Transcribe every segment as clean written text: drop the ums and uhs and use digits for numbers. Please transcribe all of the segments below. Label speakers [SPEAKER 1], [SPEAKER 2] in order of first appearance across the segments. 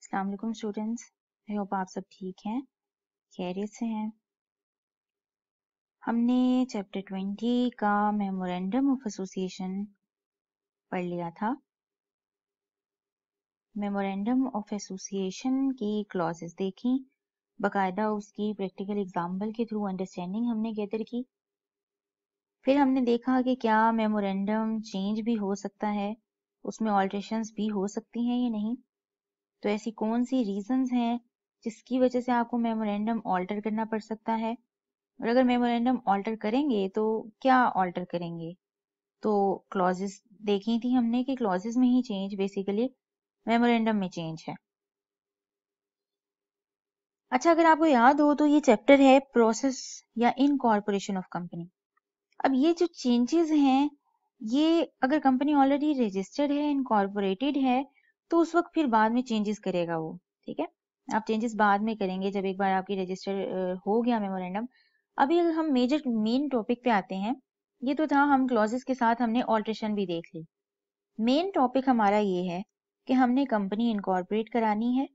[SPEAKER 1] अस्सलाम वालेकुम students, I hope आप सब ठीक हैं, खैरियत से हैं। हमने चैप्टर 20 का मेमोरेंडम ऑफ एसोसिएशन पढ़ लिया था। मेमोरेंडम ऑफ एसोसिएशन की क्लॉजेस देखी, बाकायदा उसकी प्रैक्टिकल एग्जाम्पल के थ्रू अंडरस्टैंडिंग हमने गैदर की। फिर हमने देखा कि क्या मेमोरेंडम चेंज भी हो सकता है, उसमें ऑल्ट्रेशंस भी हो सकती हैं या नहीं। तो ऐसी कौन सी रीजंस हैं जिसकी वजह से आपको मेमोरेंडम ऑल्टर करना पड़ सकता है, और अगर मेमोरेंडम ऑल्टर करेंगे तो क्या ऑल्टर करेंगे। तो क्लॉजेस देखी थी हमने कि क्लॉजेस में ही चेंज बेसिकली मेमोरेंडम में चेंज है। अच्छा, अगर आपको याद हो तो ये चैप्टर है प्रोसेस या इनकॉर्पोरेशन ऑफ कंपनी। अब ये जो चेंजेस हैं, ये अगर कंपनी ऑलरेडी रजिस्टर्ड है, इनकॉर्पोरेटेड है, तो उस वक्त फिर बाद में चेंजेस करेगा वो। ठीक है, आप चेंजेस बाद में करेंगे जब एक बार आपकी रजिस्टर हो गया मेमोरेंडम। अभी अगर हम मेन टॉपिक पे आते हैं, ये तो था हम क्लॉजेस के साथ हमने ऑल्ट्रेशन भी देख ली। मेन टॉपिक हमारा ये है कि हमने कंपनी इनकॉर्पोरेट करानी है।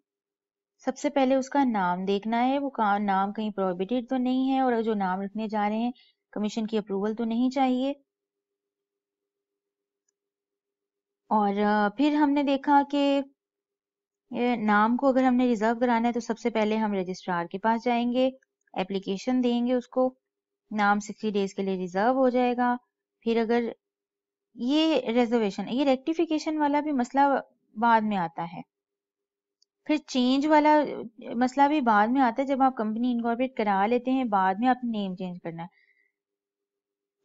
[SPEAKER 1] सबसे पहले उसका नाम देखना है, वो नाम कहीं प्रोहिबिटेड तो नहीं है, और जो नाम रखने जा रहे हैं कमीशन की अप्रूवल तो नहीं चाहिए। और फिर हमने देखा कि नाम को अगर हमने रिजर्व कराना है तो सबसे पहले हम रजिस्ट्रार के पास जाएंगे, एप्लीकेशन देंगे उसको, नाम 60 डेज के लिए रिजर्व हो जाएगा। फिर अगर ये रिजर्वेशन, ये रेक्टिफिकेशन वाला भी मसला बाद में आता है। फिर चेंज वाला मसला भी बाद में आता है, जब आप कंपनी इनकॉर्पोरेट करा लेते हैं बाद में आपने नेम चेंज करना है।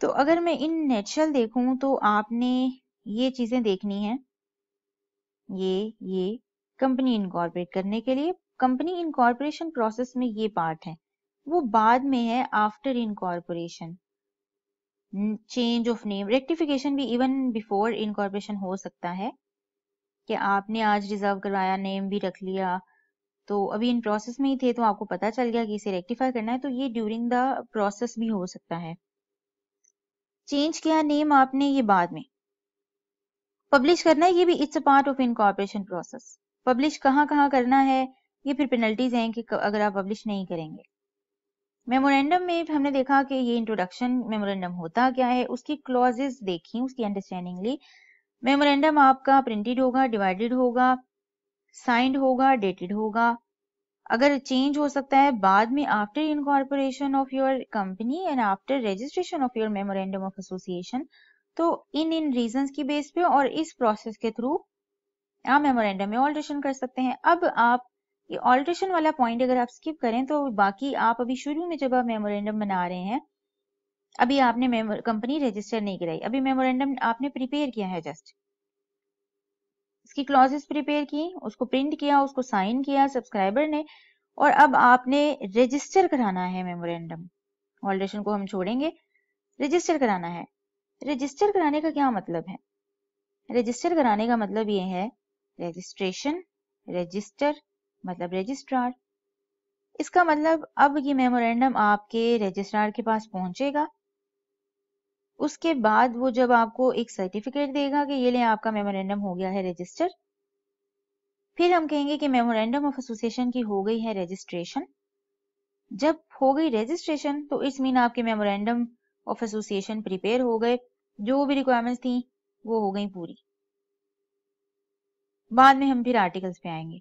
[SPEAKER 1] तो अगर मैं इन नेचुरल देखूं तो आपने ये चीजें देखनी है। ये कंपनी इनकॉर्पोरेट करने के लिए, कंपनी इनकॉर्पोरेशन प्रोसेस में ये पार्ट है, वो बाद में है after incorporation. Change of name, rectification भी इवन बिफोर इनकॉर्पोरेशन हो सकता है कि आपने आज रिजर्व करवाया, नेम भी रख लिया, तो अभी इन प्रोसेस में ही थे तो आपको पता चल गया कि इसे रेक्टिफाई करना है, तो ये ड्यूरिंग द प्रोसेस भी हो सकता है। चेंज किया नेम आपने, ये बाद में पब्लिश करना है, ये भी it's a part of incorporation process. Publish कहाँ कहाँ करना है, ये फिर पेनल्टीज हैं कि अगर आप पब्लिश नहीं करेंगे। मेमोरेंडम में हमने देखा कि ये इंट्रोडक्शन मेमोरेंडम होता क्या है, उसकी क्लॉजेस देखी, उसकी अंडरस्टैंडिंग ली। मेमोरेंडम आपका प्रिंटेड होगा, डिवाइडेड होगा, साइंड होगा, डेटेड होगा। अगर चेंज हो सकता है बाद में after incorporation of your company and after registration of your memorandum of association, तो इन रीजंस की बेस पे और इस प्रोसेस के थ्रू आप मेमोरेंडम में ऑल्ट्रेशन कर सकते हैं। अब आप ये ऑल्ट्रेशन वाला पॉइंट अगर आप स्किप करें तो बाकी आप अभी शुरू में जब आप मेमोरेंडम बना रहे हैं, अभी आपने कंपनी रजिस्टर नहीं कराई, अभी मेमोरेंडम आपने प्रिपेयर किया है, जस्ट इसकी क्लॉजेस प्रिपेयर की, उसको प्रिंट किया, उसको साइन किया सब्सक्राइबर ने, और अब आपने रजिस्टर कराना है मेमोरेंडम। ऑल्ट्रेशन को हम छोड़ेंगे, रजिस्टर कराना है। रजिस्टर कराने का क्या मतलब है? रजिस्टर कराने का मतलब ये है रजिस्ट्रेशन, रजिस्टर मतलब रजिस्ट्रार। इसका मतलब अब ये मेमोरेंडम आपके रजिस्ट्रार के पास पहुंचेगा, उसके बाद वो जब आपको एक सर्टिफिकेट देगा कि ये ले आपका मेमोरेंडम हो गया है रजिस्टर, फिर हम कहेंगे कि मेमोरेंडम ऑफ एसोसिएशन की हो गई है रजिस्ट्रेशन। जब हो गई रजिस्ट्रेशन तो इट्स मीन आपके मेमोरेंडम ऑफ एसोसिएशन प्रिपेयर हो गए, जो भी रिक्वायरमेंट्स थी वो हो गई पूरी। बाद में हम फिर आर्टिकल्स पे आएंगे।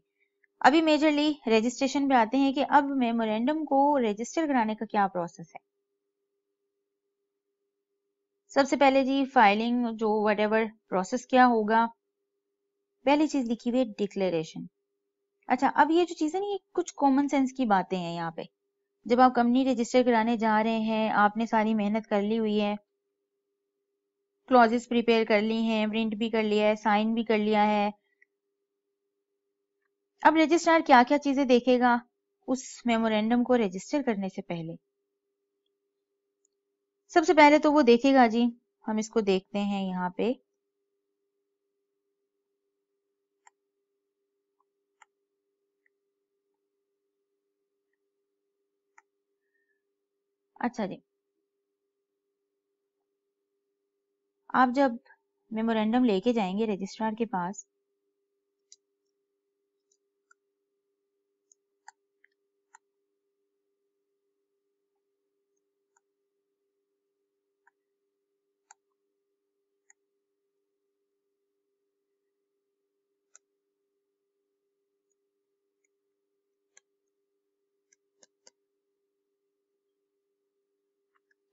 [SPEAKER 1] अभी मेजरली रजिस्ट्रेशन पे आते हैं कि अब मेमोरेंडम को रजिस्टर कराने का क्या प्रोसेस है। सबसे पहले जी फाइलिंग, जो व्हाटएवर प्रोसेस क्या होगा, पहली चीज लिखी हुई है डिक्लेरेशन। अच्छा, अब ये जो चीजें ना, ये कुछ कॉमन सेंस की बातें हैं यहाँ पे। जब आप कंपनी रजिस्टर कराने जा रहे हैं, आपने सारी मेहनत कर ली हुई है, क्लॉजेस प्रिपेयर कर ली हैं, प्रिंट भी कर लिया है, साइन भी कर लिया है। अब रजिस्ट्रार क्या क्या चीजें देखेगा उस मेमोरेंडम को रजिस्टर करने से पहले? सबसे पहले तो वो देखेगा जी, हम इसको देखते हैं यहाँ पे, अच्छा जी, आप जब मेमोरेंडम लेके जाएंगे रजिस्ट्रार के पास,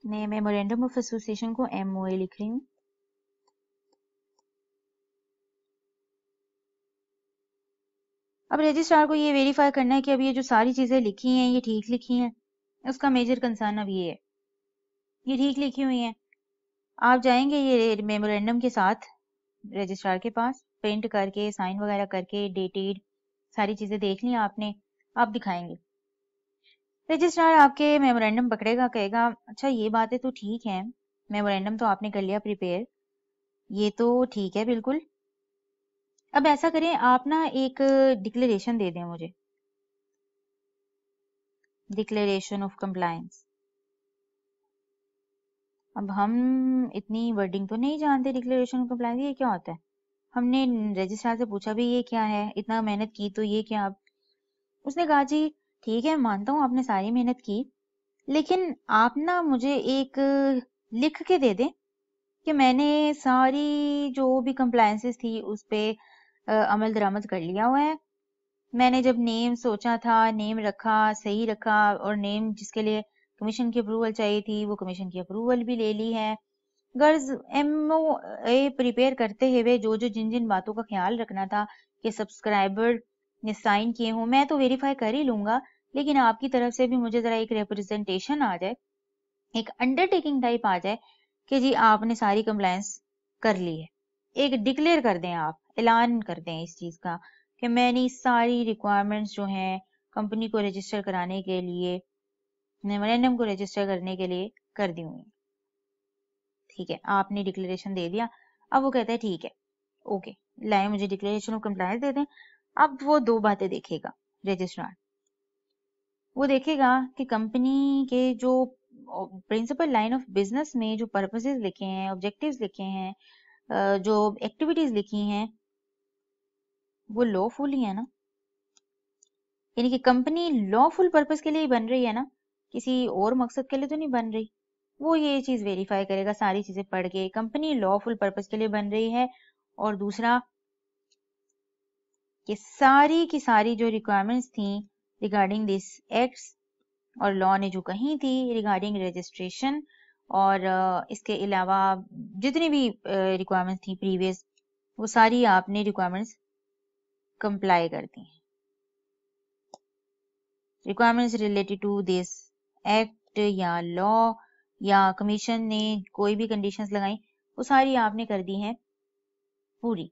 [SPEAKER 1] मैं मेमोरेंडम ऑफ एसोसिएशन को MOA लिख रही हूँ। अब रजिस्ट्रार को ये वेरीफाई करना है कि अब ये जो सारी चीजें लिखी हैं ये ठीक लिखी हैं। उसका मेजर कंसर्न अब ये है, ये ठीक लिखी हुई हैं। आप जाएंगे ये मेमोरेंडम के साथ रजिस्ट्रार के पास, प्रिंट करके साइन वगैरह करके डेटेड सारी चीजें देख ली आपने, आप दिखाएंगे। रजिस्ट्रार आपके मेमोरेंडम पकड़ेगा, कहेगा अच्छा ये बातें तो ठीक है, मेमोरेंडम तो आपने कर लिया प्रिपेयर, ये तो ठीक है बिल्कुल। अब ऐसा करें, आप ना एक डिक्लेरेशन दे दें मुझे, डिक्लेरेशन ऑफ कंप्लायंस। अब हम इतनी वर्डिंग तो नहीं जानते, डिक्लेरेशन ऑफ कंप्लायंस ये क्या होता है। हमने रजिस्ट्रार से पूछा भी ये क्या है, इतना मेहनत की तो ये क्या। उसने कहा जी ठीक है, मानता हूँ आपने सारी मेहनत की, लेकिन आप ना मुझे एक लिख के दे दें कि मैंने सारी जो भी कंप्लायंसेस थी उस पे अमल दरामद कर लिया हुआ है। मैंने जब नेम सोचा था, नेम रखा, सही रखा, और नेम जिसके लिए कमीशन की अप्रूवल चाहिए थी वो कमीशन की अप्रूवल भी ले ली है। गर्ज MOA प्रिपेयर करते हुए जो जो जिन जिन बातों का ख्याल रखना था कि सब्सक्राइबर ने साइन किए हों, मैं तो वेरीफाई कर ही लूंगा, लेकिन आपकी तरफ से भी मुझे जरा एक रिप्रेजेंटेशन आ जाए, एक अंडरटेकिंग टाइप आ जाए कि जी आपने सारी कंप्लायंस कर ली है। एक डिक्लेयर कर दें, आप ऐलान कर दें इस चीज का कि मैंने सारी रिक्वायरमेंट्स जो हैं कंपनी को रजिस्टर कराने के लिए, मेमोरेंडम को रजिस्टर करने के लिए कर दी हुई। ठीक है, आपने डिक्लेरेशन दे दिया। अब वो कहता है ठीक है, ओके, लाए मुझे डिक्लेरेशन ऑफ कंप्लायंस दे दें। अब वो दो बातें देखेगा रजिस्ट्रार। वो देखेगा कि कंपनी के जो प्रिंसिपल लाइन ऑफ बिजनेस में जो पर्पसेस लिखे हैं, ऑब्जेक्टिव्स लिखे हैं, जो एक्टिविटीज लिखी हैं, वो लॉफुल ही है ना। यानी कि कंपनी लॉफुल पर्पस के लिए ही बन रही है ना, किसी और मकसद के लिए तो नहीं बन रही। वो ये चीज वेरीफाई करेगा सारी चीजें पढ़ के, कंपनी लॉफुल पर्पस के लिए बन रही है। और दूसरा कि सारी की सारी जो रिक्वायरमेंट्स थी रिगार्डिंग दिस एक्ट्स और लॉ ने जो कही थी रिगार्डिंग रजिस्ट्रेशन, और इसके अलावा जितनी भी रिक्वायरमेंट्स थी प्रीवियस, वो सारी आपने रिक्वायरमेंट्स कंप्लाई कर दी हैं। Requirements related to this act या लॉ या कमीशन ने कोई भी कंडीशंस लगाई, वो सारी आपने कर दी हैं पूरी।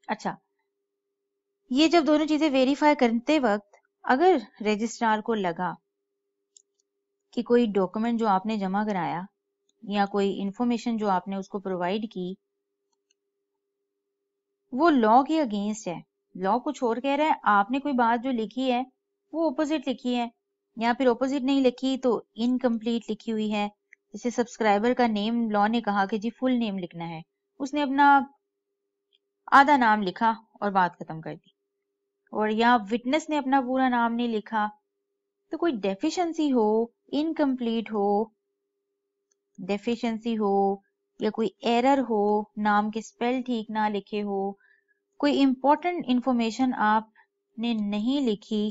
[SPEAKER 1] अच्छा, ये जब दोनों चीजें वेरीफाई करते वक्त अगर रजिस्ट्रार को लगा कि कोई डॉक्यूमेंट जो आपने जमा कराया या कोई इंफॉर्मेशन जो आपने उसको प्रोवाइड की वो लॉ के अगेंस्ट है, लॉ कुछ और कह रहा है, आपने कोई बात जो लिखी है वो ऑपोजिट लिखी है, या फिर ऑपोजिट नहीं लिखी तो इनकम्प्लीट लिखी हुई है। जैसे सब्सक्राइबर का नेम लॉ ने कहा कि जी फुल नेम लिखना है, उसने अपना आधा नाम लिखा और बात खत्म कर दी, और या विटनेस ने अपना पूरा नाम नहीं लिखा, तो कोई डेफिशिएंसी हो, इनकम्प्लीट हो, डेफिशिएंसी हो या कोई एरर हो, नाम के स्पेल ठीक ना लिखे हो, कोई इंपॉर्टेंट इंफॉर्मेशन आपने नहीं लिखी,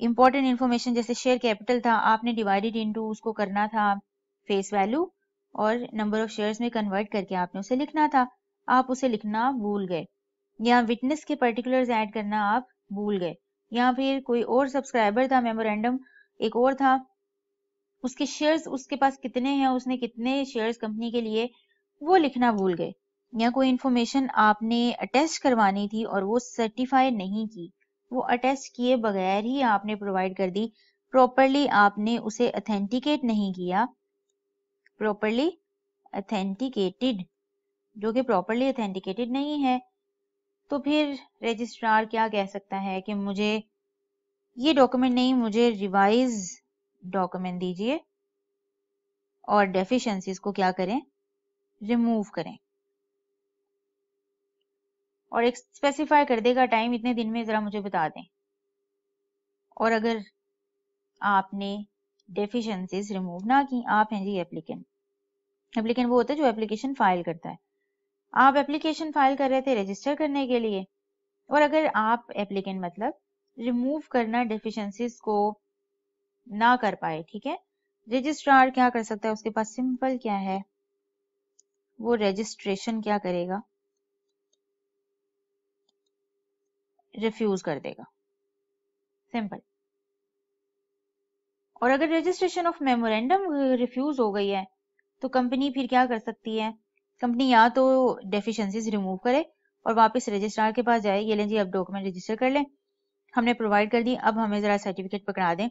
[SPEAKER 1] इंपॉर्टेंट इंफॉर्मेशन जैसे शेयर कैपिटल था, आपने डिवाइडेड इनटू उसको करना था फेस वैल्यू और नंबर ऑफ शेयर्स में कन्वर्ट करके आपने उसे लिखना था, आप उसे लिखना भूल गए, या विटनेस के पर्टिकुलर्स ऐड करना आप भूल गए, या फिर कोई और सब्सक्राइबर था, मेमोरेंडम एक और था, उसके शेयर्स उसके पास कितने हैं, उसने कितने शेयर्स कंपनी के लिए, वो लिखना भूल गए, या कोई इंफॉर्मेशन आपने अटेस्ट करवानी थी और वो सर्टिफाई नहीं की, वो अटेस्ट किए बगैर ही आपने प्रोवाइड कर दी, प्रॉपरली आपने उसे अथेंटिकेट नहीं किया, प्रॉपरली अथेंटिकेटेड, जो कि प्रॉपरली अथेंटिकेटेड नहीं है, तो फिर रजिस्ट्रार क्या कह सकता है कि मुझे ये डॉक्यूमेंट नहीं, मुझे रिवाइज डॉक्यूमेंट दीजिए और डेफिशिएंसीज को क्या करें, रिमूव करें, और एक स्पेसिफाई कर देगा टाइम, इतने दिन में जरा मुझे बता दें। और अगर आपने डेफिशिएंसीज रिमूव ना की, आप हैं जी एप्लीकेंट, एप्लीकेंट वो होता है जो एप्लीकेशन फाइल करता है, आप एप्लीकेशन फाइल कर रहे थे रजिस्टर करने के लिए, और अगर आप एप्लीकेंट मतलब रिमूव करना डेफिशिएंसीज को ना कर पाए, ठीक है, रजिस्ट्रार क्या कर सकता है, उसके पास सिंपल क्या है, वो रजिस्ट्रेशन क्या करेगा, रिफ्यूज कर देगा, सिंपल। और अगर रजिस्ट्रेशन ऑफ मेमोरेंडम रिफ्यूज हो गई है तो कंपनी फिर क्या कर सकती है, कंपनी या तो डेफिशिएंसीज रिमूव करे और वापस रजिस्ट्रार के पास जाए, ये लें जी अब डॉक्यूमेंट रजिस्टर कर लें, हमने प्रोवाइड कर दी, अब हमें जरा सर्टिफिकेट पकड़ा दें।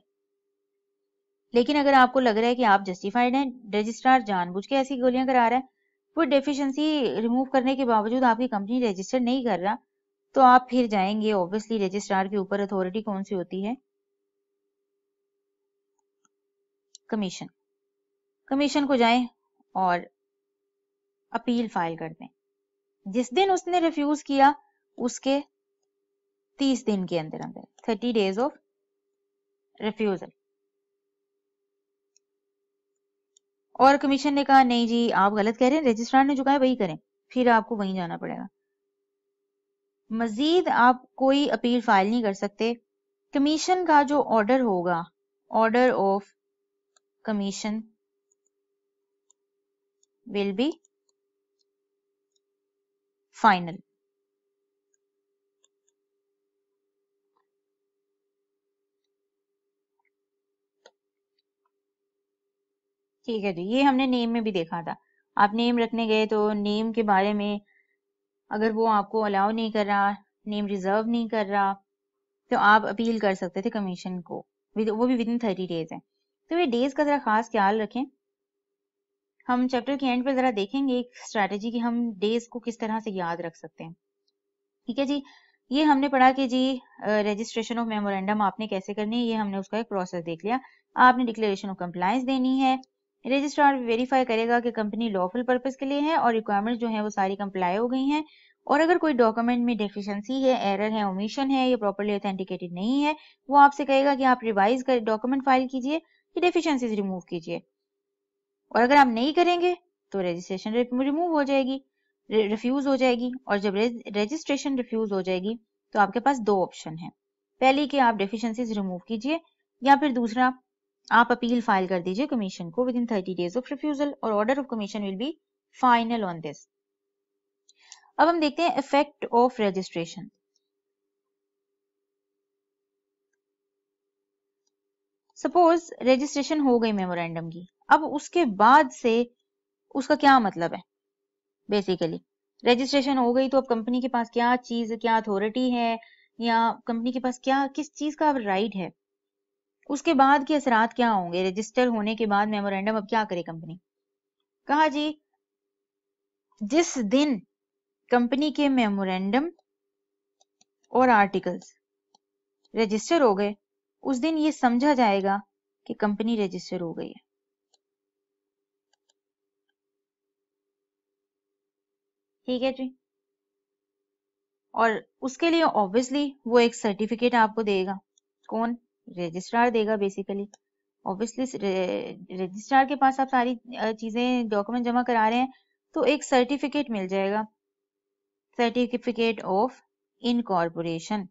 [SPEAKER 1] लेकिन अगर आपको लग रहा है कि आप जस्टिफाइड हैं, रजिस्ट्रार जानबूझ के ऐसी गोलियां करा रहा है, वो डेफिशिएंसी रिमूव करने के बावजूद आपकी कंपनी रजिस्टर नहीं कर रहा, तो आप फिर जाएंगे ऑब्वियसली रजिस्ट्रार के ऊपर अथॉरिटी कौन सी होती है, कमीशन। कमीशन को जाएं और अपील फाइल कर दें। जिस दिन उसने रिफ्यूज किया उसके 30 दिन के अंदर अंदर 30 डेज ऑफ रिफ्यूजल। और कमीशन ने कहा नहीं जी आप गलत कह रहे हैं, रजिस्ट्रार ने जो कहा है वही करें, फिर आपको वहीं जाना पड़ेगा। मजीद आप कोई अपील फाइल नहीं कर सकते। कमीशन का जो ऑर्डर होगा, order of commission will be final. ठीक है जी, ये हमने नेम में भी देखा था। आप नेम रखने गए तो नेम के बारे में अगर वो आपको अलाउ नहीं कर रहा, नेम रिजर्व नहीं कर रहा, तो आप अपील कर सकते थे कमीशन को, वो भी विद इन 30 डेज है। तो ये डेज का जरा खास ख्याल रखें। हम चैप्टर के एंड पे जरा देखेंगे एक स्ट्रैटेजी कि हम डेज को किस तरह से याद रख सकते हैं। ठीक है जी, ये हमने पढ़ा कि जी रजिस्ट्रेशन ऑफ मेमोरेंडम आपने कैसे करनी है, ये हमने उसका एक प्रोसेस देख लिया। आपने डिक्लेरेशन ऑफ कंप्लायंस देनी है, रजिस्ट्रार वेरीफाई करेगा कि कंपनी लॉफुल पर्पस के लिए है और रिक्वायरमेंट जो है वो सारी कंप्लाई हो गई हैं। और अगर कोई डॉक्यूमेंट में डेफिशिएंसी है, एरर है, ओमिशन है, या प्रॉपर्ली ऑथेंटिकेटेड नहीं है, वो आपसे कहेगा कि आप रिवाइज कर डॉक्यूमेंट फाइल कीजिए, ये डेफिशिएंसीज रिमूव कीजिए। और अगर आप नहीं करेंगे तो रजिस्ट्रेशन रिमूव हो जाएगी, रिफ्यूज हो जाएगी। और जब रजिस्ट्रेशन रिफ्यूज हो जाएगी तो आपके पास दो ऑप्शन है, पहली कि आप डेफिशिएंसीज रिमूव कीजिए, या फिर दूसरा आप अपील फाइल कर दीजिए कमीशन को within 30 days of refusal, और order of commission will be final on this. अब हम देखते हैं effect of registration. Suppose registration हो गई मेमोरेंडम की, अब उसके बाद से उसका क्या मतलब है, बेसिकली रजिस्ट्रेशन हो गई तो अब कंपनी के पास क्या चीज, क्या अथॉरिटी है, या कंपनी के पास क्या किस चीज का राइट है, उसके बाद के असरात क्या होंगे, रजिस्टर होने के बाद मेमोरेंडम अब क्या करे कंपनी। कहा जी जिस दिन कंपनी के मेमोरेंडम और आर्टिकल्स रजिस्टर हो गए उस दिन ये समझा जाएगा कि कंपनी रजिस्टर हो गई है। ठीक है जी, और उसके लिए ऑब्वियसली वो एक सर्टिफिकेट आपको देगा, कौन, रजिस्ट्रार देगा बेसिकली। ऑब्वियसली रजिस्ट्रार के पास आप सारी चीजें डॉक्यूमेंट जमा करा रहे हैं तो एक सर्टिफिकेट मिल जाएगा, सर्टिफिकेट ऑफ इनकॉर्पोरेशन,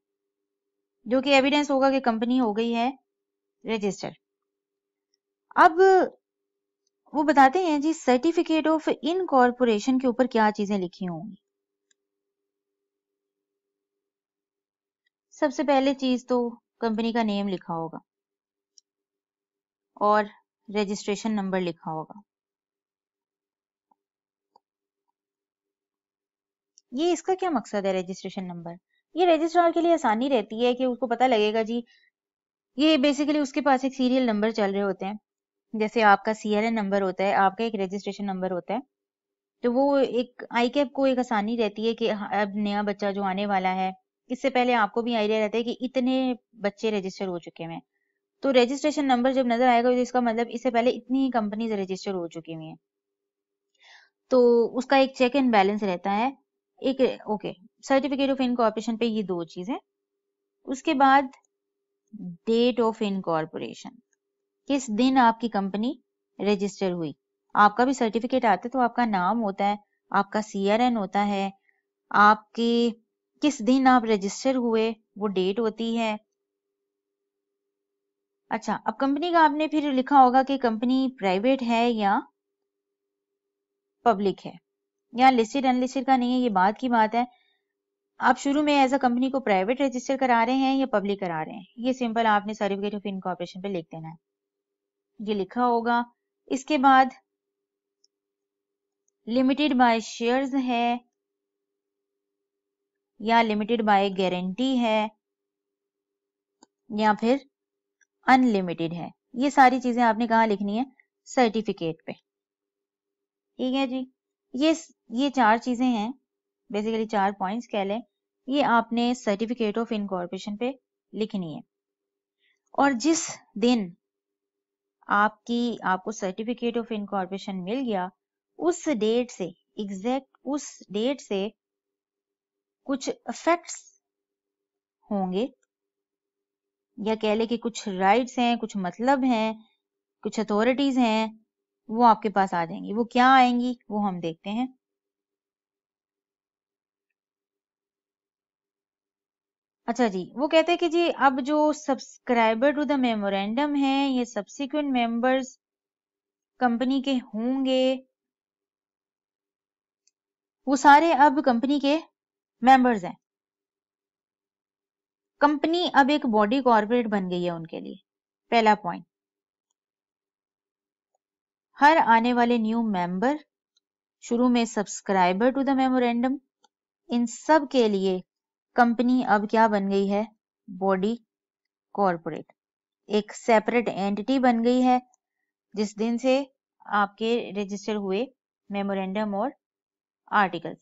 [SPEAKER 1] जो कि एविडेंस होगा कि कंपनी हो गई है रजिस्टर। अब वो बताते हैं जी सर्टिफिकेट ऑफ इनकॉर्पोरेशन के ऊपर क्या चीजें लिखी होंगी। सबसे पहले चीज तो कंपनी का नेम लिखा होगा और रजिस्ट्रेशन नंबर लिखा होगा। ये इसका क्या मकसद है रजिस्ट्रेशन नंबर, ये रजिस्ट्रार के लिए आसानी रहती है कि उसको पता लगेगा जी, ये बेसिकली उसके पास एक सीरियल नंबर चल रहे होते हैं, जैसे आपका CRN नंबर होता है, आपका एक रजिस्ट्रेशन नंबर होता है, तो वो एक ICAP को एक आसानी रहती है कि अब नया बच्चा जो आने वाला है, इससे पहले आपको भी आइडिया रहता है कि इतने बच्चे रजिस्टर हो चुके हैं, तो रजिस्ट्रेशन नंबर जब नजर आएगा तो इसका मतलब इससे पहले इतनी कंपनीज रजिस्टर हो चुकी हुई हैं, तो उसका एक चेक एंड बैलेंस रहता है। एक ओके, सर्टिफिकेट ऑफ इनकॉर्पोरेशन पे ये दो चीजें। उसके बाद डेट ऑफ इनकॉर्पोरेशन, किस दिन आपकी कंपनी रजिस्टर हुई। आपका भी सर्टिफिकेट आता है तो आपका नाम होता है, आपका CRN होता है, आपके किस दिन आप रजिस्टर हुए वो डेट होती है। अच्छा, अब कंपनी का आपने फिर लिखा होगा कि कंपनी प्राइवेट है या पब्लिक है, या लिस्टेड अनलिस्टेड का नहीं है, ये बात की बात है। आप शुरू में एज अ कंपनी को प्राइवेट रजिस्टर करा रहे हैं या पब्लिक करा रहे हैं, ये सिंपल आपने सर्टिफिकेट ऑफ इनकॉर्पोरेशन पे लिख देना है, ये लिखा होगा। इसके बाद लिमिटेड बाय शेयर्स है या लिमिटेड बाय गारंटी है या फिर अनलिमिटेड है, ये सारी चीजें आपने कहाँ लिखनी है, सर्टिफिकेट पे। ठीक है जी, ये 4 चीजें हैं, बेसिकली 4 पॉइंट्स कह लें, ये आपने सर्टिफिकेट ऑफ इनकॉर्पोरेशन पे लिखनी है। और जिस दिन आपको सर्टिफिकेट ऑफ इनकॉर्पोरेशन मिल गया, उस डेट से उस डेट से कुछ इफेक्ट्स होंगे, या कह ले कि कुछ राइट्स हैं, कुछ मतलब हैं, कुछ अथॉरिटीज हैं, वो आपके पास आ जाएंगी। वो क्या आएंगी वो हम देखते हैं। अच्छा जी, वो कहते हैं कि जी अब जो सब्सक्राइबर टू द मेमोरेंडम है, ये सब्सिक्वेंट मेंबर्स कंपनी के होंगे, वो सारे अब कंपनी के मेंबर्स हैं। कंपनी अब एक बॉडी कॉर्पोरेट बन गई है उनके लिए, पहला पॉइंट। हर आने वाले न्यू मेंबर, शुरू में सब्सक्राइबर टू द मेमोरेंडम, इन सब के लिए कंपनी अब क्या बन गई है, बॉडी कॉर्पोरेट, एक सेपरेट एंटिटी बन गई है जिस दिन से आपके रजिस्टर हुए मेमोरेंडम और आर्टिकल्स।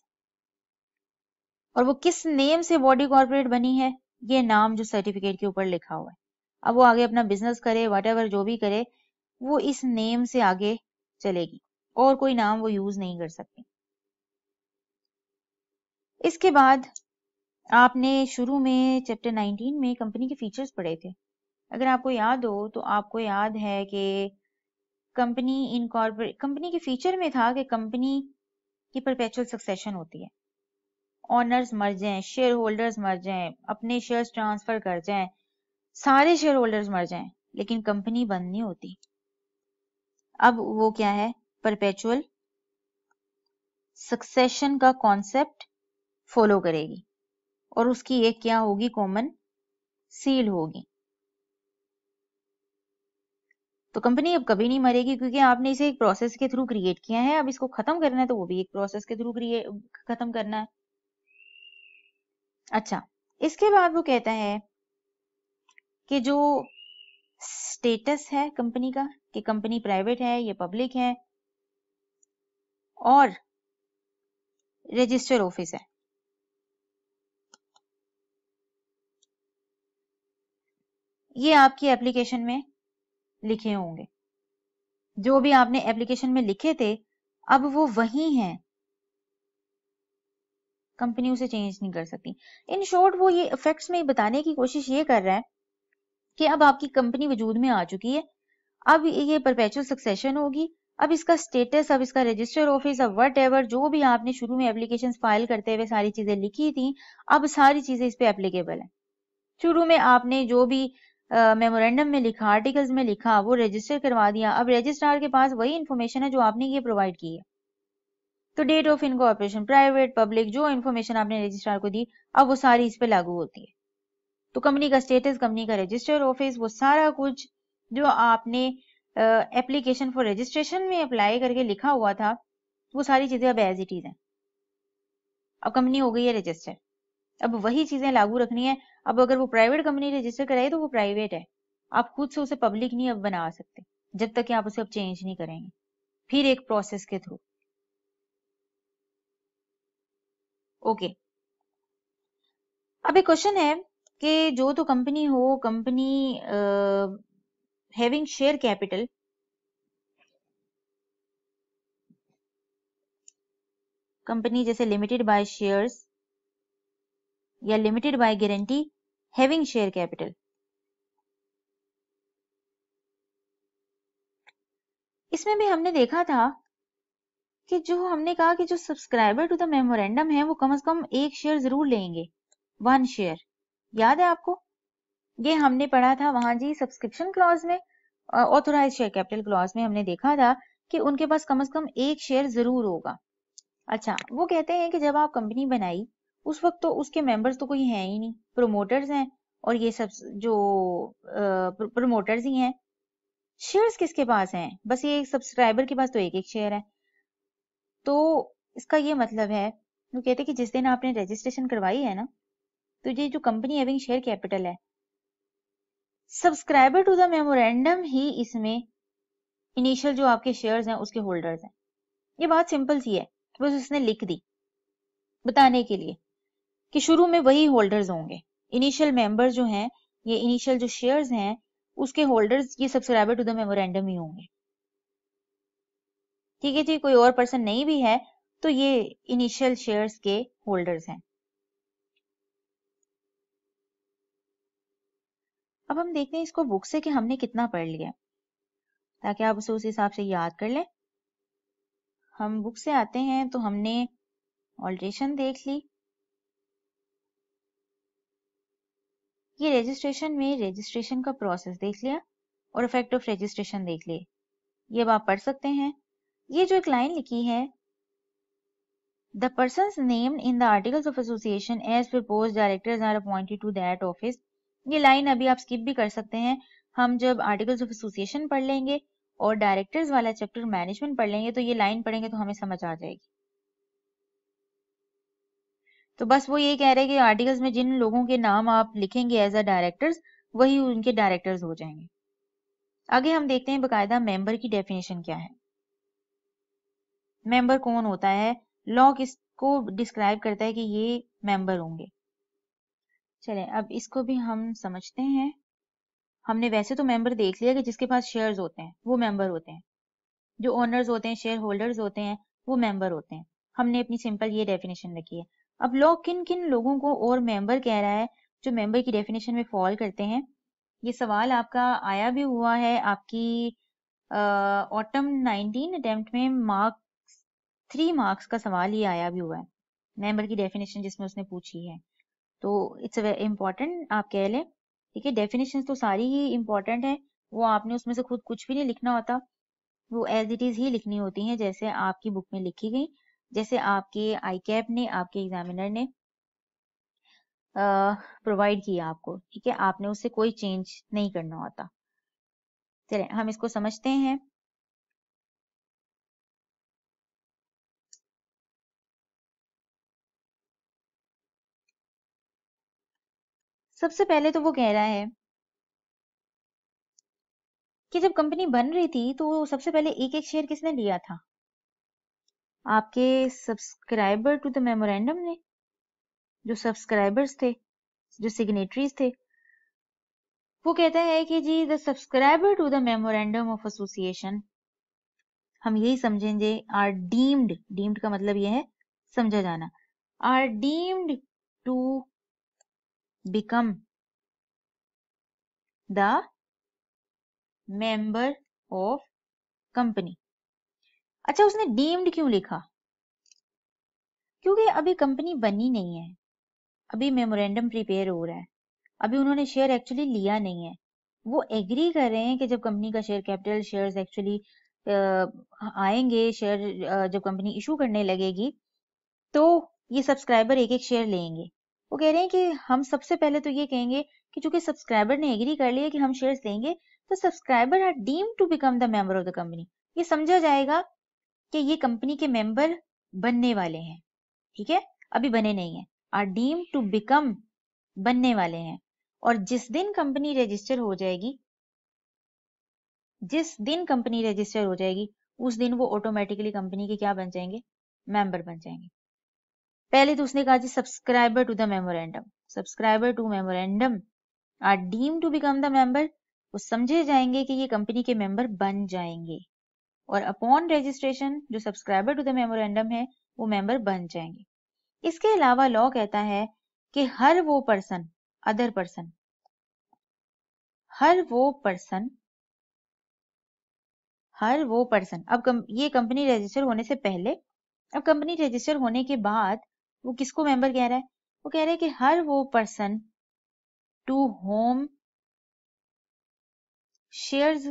[SPEAKER 1] और वो किस नेम से बॉडी कॉर्पोरेट बनी है, ये नाम जो सर्टिफिकेट के ऊपर लिखा हुआ है। अब वो आगे अपना बिजनेस करे, व्हाटएवर जो भी करे, वो इस नेम से आगे चलेगी, और कोई नाम वो यूज नहीं कर सकती। इसके बाद आपने शुरू में चैप्टर 19 में कंपनी के फीचर्स पढ़े थे। अगर आपको याद हो तो आपको याद है कि कंपनी के फीचर में था कि कंपनी की परपेचुअल सक्सेशन होती है, ऑनर्स मर जाएं, शेयर होल्डर्स मर जाएं, अपने शेयर्स ट्रांसफर कर जाएं, सारे शेयर होल्डर्स मर जाएं, लेकिन कंपनी बंद नहीं होती। अब वो क्या है, परपेचुअल सक्सेशन का कॉन्सेप्ट फॉलो करेगी, और उसकी एक क्या होगी, कॉमन सील होगी। तो कंपनी अब कभी नहीं मरेगी, क्योंकि आपने इसे एक प्रोसेस के थ्रू क्रिएट किया है। अब इसको खत्म करना है तो वो भी एक प्रोसेस के थ्रू खत्म करना है। अच्छा, इसके बाद वो कहता है कि जो स्टेटस है कंपनी का, कि कंपनी प्राइवेट है या पब्लिक है, और रजिस्टर ऑफिस है। ये आपकी एप्लीकेशन में लिखे होंगे, जो भी आपने एप्लीकेशन में लिखे थे अब वो वही हैं, कंपनी उसे चेंज नहीं कर सकती। इन शॉर्ट वो ये इफेक्ट्स में बताने की कोशिश ये कर रहा है कि अब आपकी कंपनी वजूद में आ चुकी है, अब ये परपेचुअल सक्सेशन होगी, अब इसका स्टेटस, अब इसका रजिस्टर ऑफिस, अब व्हाटएवर जो भी आपने शुरू में एप्लीकेशन फाइल करते हुए सारी चीजें लिखी थी, अब सारी चीजें इस पे एप्लीकेबल है। शुरू में आपने जो भी मेमोरेंडम में लिखा, आर्टिकल्स में लिखा, वो रजिस्टर करवा दिया, अब रजिस्ट्रार के पास वही इंफॉर्मेशन है जो आपने ये प्रोवाइड की है। तो date of incorporation, private, public, जो इन्फॉर्मेशन आपने रजिस्ट्रार को दी, अब वो सारी इस पे लागू होती है। तो कंपनी का स्टेटस, कंपनी का रजिस्टर ऑफिस, वो सारा कुछ जो आपने एप्लीकेशन फॉर रजिस्ट्रेशन में अप्लाई करके लिखा हुआ था, वो सारी चीजें अब एज इट इज हैं। अब कंपनी हो गई है रजिस्टर, अब वही चीजें लागू रखनी है। अब अगर वो प्राइवेट कंपनी रजिस्टर कराए तो वो प्राइवेट है, आप खुद से उसे पब्लिक नहीं अब बना सकते जब तक कि आप उसे अब चेंज नहीं करेंगे, फिर एक प्रोसेस के थ्रू। ओके, अब एक क्वेश्चन है कि जो तो कंपनी हो, company having share capital, company जैसे लिमिटेड बाय शेयर्स या limited by guarantee having share capital, इसमें भी हमने देखा था कि जो हमने कहा कि जो सब्सक्राइबर टू द मेमोरेंडम है वो कम से कम एक शेयर जरूर लेंगे, 1 शेयर, याद है आपको? ये हमने पढ़ा था वहां जी सब्सक्रिप्शन क्लॉज में, ऑथोराइज शेयर कैपिटल क्लॉज में हमने देखा था कि उनके पास कम से कम एक शेयर जरूर होगा। अच्छा, वो कहते हैं कि जब आप कंपनी बनाई उस वक्त तो उसके मेंबर्स तो कोई है ही नहीं, प्रोमोटर्स हैं और ये सब जो प्रोमोटर्स ही हैं। शेयर्स किसके पास हैं? बस ये सब्सक्राइबर के पास तो एक एक शेयर है। तो इसका ये मतलब है, वो कहते हैं कि जिस दिन आपने रजिस्ट्रेशन करवाई है ना, तो ये जो कंपनी हैविंग शेयर कैपिटल है, सब्सक्राइबर टू द मेमोरेंडम ही इसमें इनिशियल जो आपके शेयर्स हैं उसके होल्डर्स हैं। ये बात सिंपल सी है, बस उसने लिख दी बताने के लिए कि शुरू में वही होल्डर्स होंगे। इनिशियल मेंबर्स जो हैं, ये इनिशियल जो शेयर्स हैं उसके होल्डर्स ये सब्सक्राइबर टू द मेमोरेंडम ही होंगे। ठीक है जी, कोई और पर्सन नहीं भी है तो ये इनिशियल शेयर्स के होल्डर्स हैं। अब हम देखते हैं इसको बुक से कि हमने कितना पढ़ लिया, ताकि आप उसे उस हिसाब से याद कर लें। हम बुक से आते हैं तो हमने ऑल्ट्रेशन देख ली। ये रजिस्ट्रेशन में रजिस्ट्रेशन का प्रोसेस देख लिया और इफेक्ट ऑफ रजिस्ट्रेशन देख लिए। ये अब आप पढ़ सकते हैं। ये जो एक लाइन लिखी है, the persons named in the articles of association as proposed directors are appointed to that office. ये लाइन अभी आप स्किप भी कर सकते हैं। हम जब आर्टिकल्स ऑफ एसोसिएशन पढ़ लेंगे और डायरेक्टर्स वाला चैप्टर मैनेजमेंट पढ़ लेंगे तो ये लाइन पढ़ेंगे तो हमें समझ आ जाएगी। तो बस वो ये कह रहे हैं कि आर्टिकल्स में जिन लोगों के नाम आप लिखेंगे एज अ डायरेक्टर्स, वही उनके डायरेक्टर्स हो जाएंगे। आगे हम देखते हैं बकायदा मेंबर की डेफिनेशन क्या है। मेंबर कौन होता है? लॉ किसको डिस्क्राइब करता है कि ये मेंबर होंगे? चलें अब इसको भी हम समझते हैं। हमने वैसे तो मेंबर देख लिया कि जिसके पास शेयर्स होते हैं वो मेंबर होते हैं, जो ओनर्स होते हैं, शेयर होल्डर्स होते हैं, वो मेंबर होते हैं। हमने अपनी सिंपल ये डेफिनेशन रखी है। अब लॉ किन किन लोगों को और मेंबर कह रहा है जो मेंबर की डेफिनेशन में फॉल करते हैं? ये सवाल आपका आया भी हुआ है आपकी ऑटम 19 अटेम्प्ट में, मार्क 3 मार्क्स का सवाल ये आया भी हुआ है, मेंबर की डेफिनेशन जिसमें उसने पूछी है। तो इट्स इम्पॉर्टेंट, आप कह लें। ठीक है, डेफिनेशन तो सारी ही इम्पोर्टेंट है, वो आपने उसमें से खुद कुछ भी नहीं लिखना होता, वो एज इट इज ही लिखनी होती हैं जैसे आपकी बुक में लिखी गई, जैसे आपके आई कैप ने, आपके एग्जामिनर ने प्रोवाइड किया आपको। ठीक है, आपने उससे कोई चेंज नहीं करना होता। चलें हम इसको समझते हैं। सबसे पहले तो वो कह रहा है कि जब कंपनी बन रही थी तो सबसे पहले एक एक शेयर किसने लिया था? आपके सब्सक्राइबर टू द मेमोरेंडम ने, जो सब्सक्राइबर्स थे, जो सिग्नेटरीज थे। वो कहता है कि जी the subscriber to the memorandum of association, हम यही समझेंगे, आर डीम्ड, डीम्ड का मतलब यह है समझा जाना, are deemed to become the member of company. अच्छा, उसने डीम्ड क्यों लिखा? क्योंकि अभी कंपनी बनी नहीं है, अभी मेमोरेंडम प्रिपेयर हो रहा है, अभी उन्होंने शेयर एक्चुअली लिया नहीं है। वो एग्री कर रहे हैं कि जब कंपनी का शेयर कैपिटल, शेयर्स एक्चुअली आएंगे, शेयर जब कंपनी इशू करने लगेगी तो ये सब्सक्राइबर एक एक शेयर लेंगे। वो कह रहे हैं कि हम सबसे पहले तो ये कहेंगे कि चूंकि सब्सक्राइबर ने एग्री कर लिया कि हम शेयर्स लेंगे, तो subscriber are deemed to become the member of the company. ये समझा जाएगा कि ये कंपनी के मेंबर बनने वाले हैं। ठीक है, अभी बने नहीं है, आर डीम्ड टू बिकम, बनने वाले हैं। और जिस दिन कंपनी रजिस्टर हो जाएगी, जिस दिन कंपनी रजिस्टर हो जाएगी उस दिन वो ऑटोमेटिकली कंपनी के क्या बन जाएंगे? मेंबर बन जाएंगे। पहले तो उसने कहा जी subscriber to the memorandum, subscriber to memorandum are deem to become the member, वो समझे जाएंगे कि ये कंपनी के मेंबर बन जाएंगे, और अपॉन रजिस्ट्रेशन जो सब्सक्राइबर टू द मेमोरेंडम है वो मेंबर बन जाएंगे। इसके अलावा लॉ कहता है कि हर वो पर्सन, अदर पर्सन, हर वो पर्सन, हर वो पर्सन, अब ये कंपनी रजिस्टर होने से पहले, अब कंपनी रजिस्टर होने के बाद वो किसको मेंबर कह रहा है? वो कह रहा है कि हर वो person to whom shares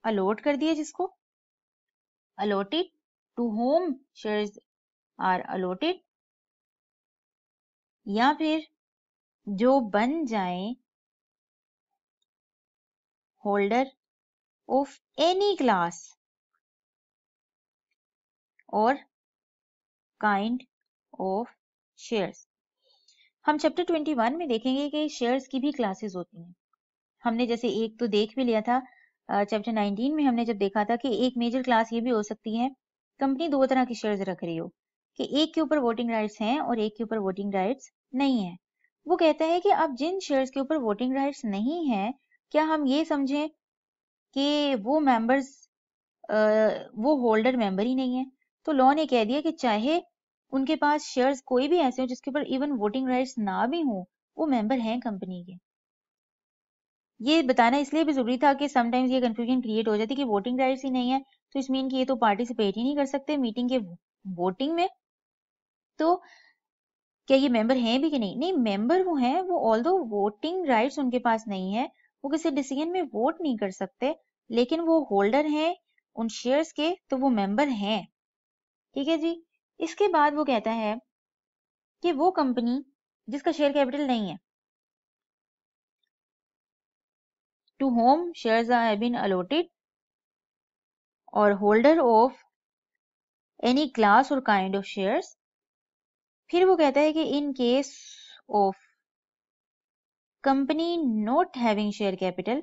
[SPEAKER 1] allot कर दिए, जिसको allotted, to whom shares are allotted, या फिर जो बन जाए holder of any class or kind of shares. हम चैप्टर 21 में देखेंगे कि शेयर्स की भी क्लासेस होती हैं। हमने जैसे एक तो देख भी लिया था चैप्टर 19 में, हमने जब देखा था कि एक मेजर क्लास ये भी हो सकती है, कंपनी दो तरह की शेयर्स रख रही हो, कि एक के ऊपर वोटिंग राइट्स हैं और एक के ऊपर वोटिंग राइट्स नहीं है। वो कहता है कि अब जिन शेयर्स के ऊपर वोटिंग राइट्स नहीं है, क्या हम ये समझें कि वो मेंबर्स वो होल्डर मेंबर ही नहीं है? तो लॉ ने कह दिया कि चाहे उनके पास शेयर्स कोई भी ऐसे हो जिसके ऊपर इवन वोटिंग राइट्स ना भी हो, वो मेंबर हैं कंपनी के। ये बताना इसलिए भी जरूरी था कि समटाइम्स ये कंफ्यूजन क्रिएट हो जाती कि वोटिंग राइट्स ही नहीं है तो इस मीन कि ये तो पार्टिसिपेट ही नहीं कर सकते मीटिंग के वोटिंग में, तो क्या ये मेंबर हैं भी कि नहीं? नहीं, मेंबर वो हैं, वो ऑल्दो वोटिंग राइट्स उनके पास नहीं है, वो किसी डिसीजन में वोट नहीं कर सकते, लेकिन वो होल्डर हैं उन शेयर्स के, तो वो मेंबर हैं। ठीक है जी। इसके बाद वो कहता है कि वो कंपनी जिसका शेयर कैपिटल नहीं है, to whom shares have been allotted or holder of any class or kind of shares. फिर वो कहता है कि in case of company not having share capital,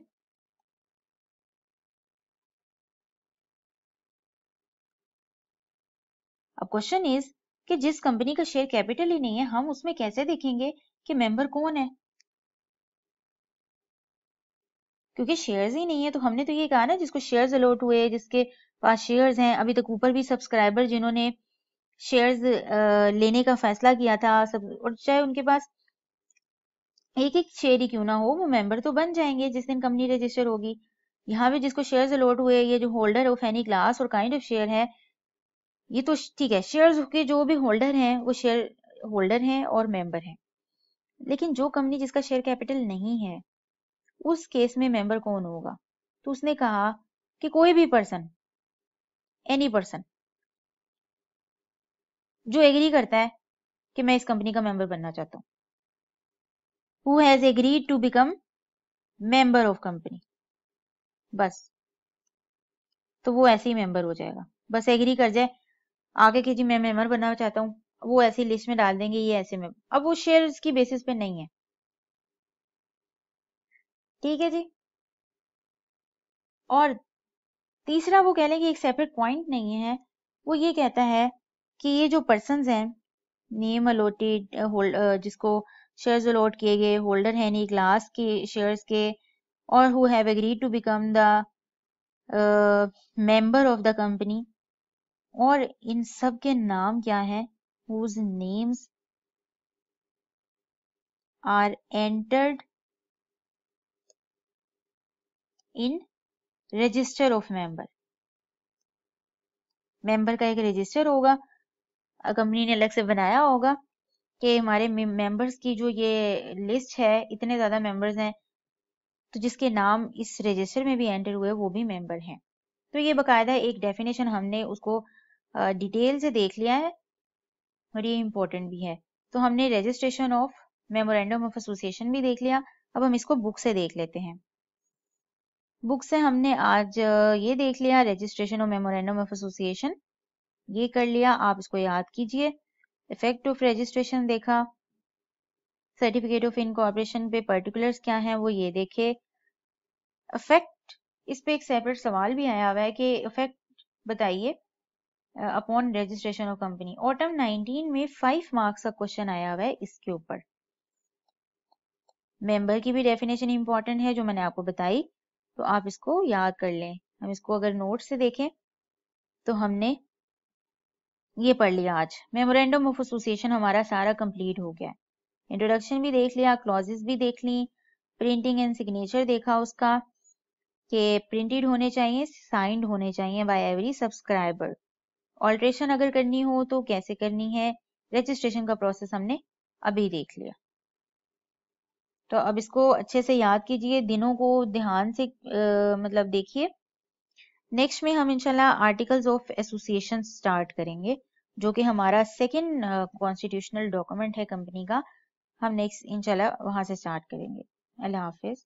[SPEAKER 1] अब क्वेश्चन इज कि जिस कंपनी का शेयर कैपिटल ही नहीं है, हम उसमें कैसे देखेंगे कि मेंबर कौन है? क्योंकि शेयर्स ही नहीं है। तो हमने तो ये कहा ना, जिसको शेयर्स अलॉट हुए, जिसके पास शेयर्स हैं, अभी तक ऊपर भी सब्सक्राइबर जिन्होंने शेयर्स लेने का फैसला किया था सब, और चाहे उनके पास एक एक शेयर ही क्यों ना हो, वो मेंबर तो बन जाएंगे जिस दिन कंपनी रजिस्टर होगी। यहाँ भी जिसको शेयर्स अलॉट हुए, ये जो holder of any class or kind of share है, ये तो ठीक है, शेयर्स के जो भी होल्डर हैं वो शेयर होल्डर हैं और मेंबर हैं। लेकिन जो कंपनी जिसका शेयर कैपिटल नहीं है, उस केस में मेंबर कौन होगा? तो उसने कहा कि कोई भी पर्सन, एनी पर्सन जो एग्री करता है कि मैं इस कंपनी का मेंबर बनना चाहता हूँ, who has agreed to become member of company, बस, तो वो ऐसे ही मेंबर हो जाएगा। बस एग्री कर जाए आगे कि जी मैं मेंबर बनना चाहता हूँ, वो ऐसी लिस्ट में डाल देंगे ये ऐसे में, अब वो शेयर्स की बेसिस पे नहीं है। ठीक है जी। और तीसरा वो कह लें कि एक सेपरेट पॉइंट नहीं है, वो ये कहता है कि ये जो पर्सन्स हैं, नेम अलॉटेड जिसको शेयर्स अलॉट किए गए, होल्डर है नहीं क्लास के शेयर्स के, और who have agreed to become the member of the company, और इन सब के नाम क्या हैं? Whose names are entered in register of member. Member का एक रजिस्टर होगा, कंपनी ने अलग से बनाया होगा कि हमारे मेंबर्स की जो ये लिस्ट है, इतने ज्यादा मेंबर्स हैं, तो जिसके नाम इस रजिस्टर में भी एंटर हुए वो भी मेंबर हैं। तो ये बकायदा एक डेफिनेशन हमने उसको डिटेल से देख लिया है और ये इम्पोर्टेंट भी है। तो हमने registration of memorandum of association भी देख लिया, अब हम इसको बुक से देख लेते हैं। बुक से हमने आज ये देख लिया, registration of memorandum of association, ये कर लिया, आप इसको याद कीजिए। इफेक्ट ऑफ रजिस्ट्रेशन देखा, सर्टिफिकेट ऑफ इनकॉर्पोरेशन पे पर्टिकुलर्स क्या हैं वो ये देखे। इफेक्ट, इस पे एक सेपरेट सवाल भी आया हुआ है कि इफेक्ट बताइए upon registration of company. Autumn 19 में 5 मार्क्स का क्वेश्चन आया हुआ है इसके ऊपर। मेंबर की भी डेफिनेशन इंपॉर्टेंट है जो मैंने आपको बताई, तो आप इसको याद कर लें। हम इसको अगर नोट से देखें तो हमने ये पढ़ लिया आज। मेमोरेंडम ऑफ एसोसिएशन हमारा सारा कंप्लीट हो गया। इंट्रोडक्शन भी देख लिया, क्लॉजेस भी देख ली, प्रिंटिंग एंड सिग्नेचर देखा उसका कि प्रिंटेड होने चाहिए, साइंड होने चाहिए बाय एवरी सब्सक्राइबर। ऑल्ट्रेशन अगर करनी हो तो कैसे करनी है, रजिस्ट्रेशन का प्रोसेस हमने अभी देख लिया। तो अब इसको अच्छे से याद कीजिए, दिनों को ध्यान से मतलब देखिए। नेक्स्ट में हम इंशाल्लाह आर्टिकल्स ऑफ एसोसिएशन स्टार्ट करेंगे, जो कि हमारा सेकंड कॉन्स्टिट्यूशनल डॉक्यूमेंट है कंपनी का। हम नेक्स्ट इंशाल्लाह वहां से स्टार्ट करेंगे। अल्लाह हाफिज।